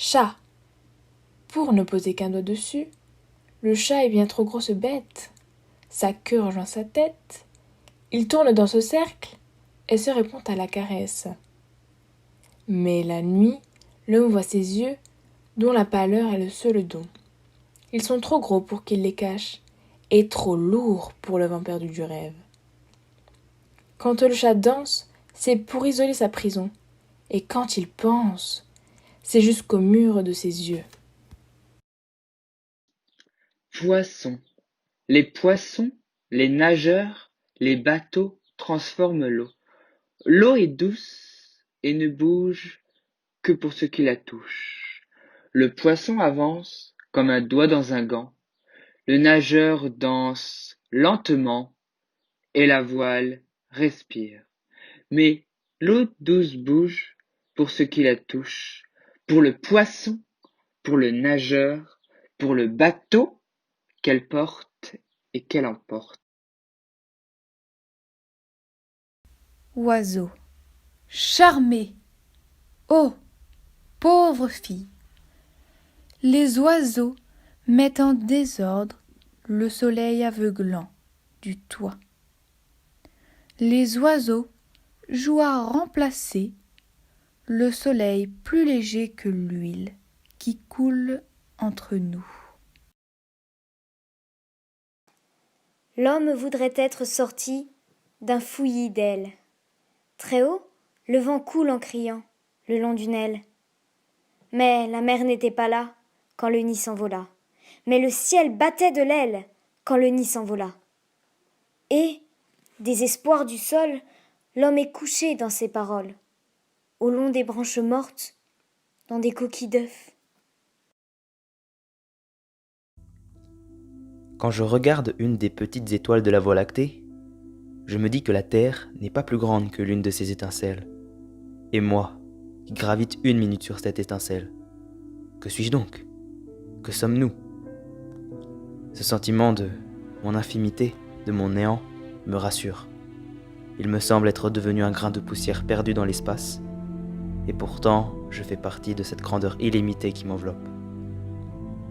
Chat. Pour ne poser qu'un doigt dessus, le chat est bien trop grosse bête. Sa queue rejoint sa tête. Il tourne dans ce cercle et se répond à la caresse. Mais la nuit, l'homme voit ses yeux, dont la pâleur est le seul don. Ils sont trop gros pour qu'il les cache, et trop lourds pour le vent perdu du rêve. Quand le chat danse, c'est pour isoler sa prison, et quand il pense, c'est jusqu'au mur de ses yeux. Poissons. Les poissons, les nageurs, les bateaux transforment l'eau. L'eau est douce et ne bouge que pour ceux qui la touchent. Le poisson avance comme un doigt dans un gant. Le nageur danse lentement et la voile respire. Mais l'eau douce bouge pour ceux qui la touchent. Pour le poisson, pour le nageur, pour le bateau qu'elle porte et qu'elle emporte. Oiseau. Charmé. Oh, pauvre fille. Les oiseaux mettent en désordre le soleil aveuglant du toit. Les oiseaux jouent à remplacer le soleil plus léger que l'huile qui coule entre nous. L'homme voudrait être sorti d'un fouillis d'ailes. Très haut, le vent coule en criant, le long d'une aile. Mais la mer n'était pas là quand le nid s'envola. Mais le ciel battait de l'aile quand le nid s'envola. Et, désespoir du sol, l'homme est couché dans ses paroles, au long des branches mortes, dans des coquilles d'œufs. Quand je regarde une des petites étoiles de la Voie lactée, je me dis que la Terre n'est pas plus grande que l'une de ces étincelles. Et moi, qui gravite 1 minute sur cette étincelle, que suis-je donc? Que sommes-nous? Ce sentiment de mon infimité, de mon néant, me rassure. Il me semble être devenu un grain de poussière perdu dans l'espace, et pourtant je fais partie de cette grandeur illimitée qui m'enveloppe.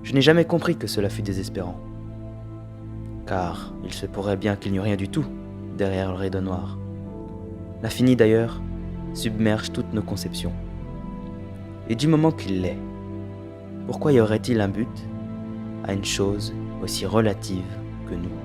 Je n'ai jamais compris que cela fût désespérant, car il se pourrait bien qu'il n'y ait rien du tout derrière le rideau noir. L'infini d'ailleurs submerge toutes nos conceptions. Et du moment qu'il l'est, pourquoi y aurait-il un but à une chose aussi relative que nous ?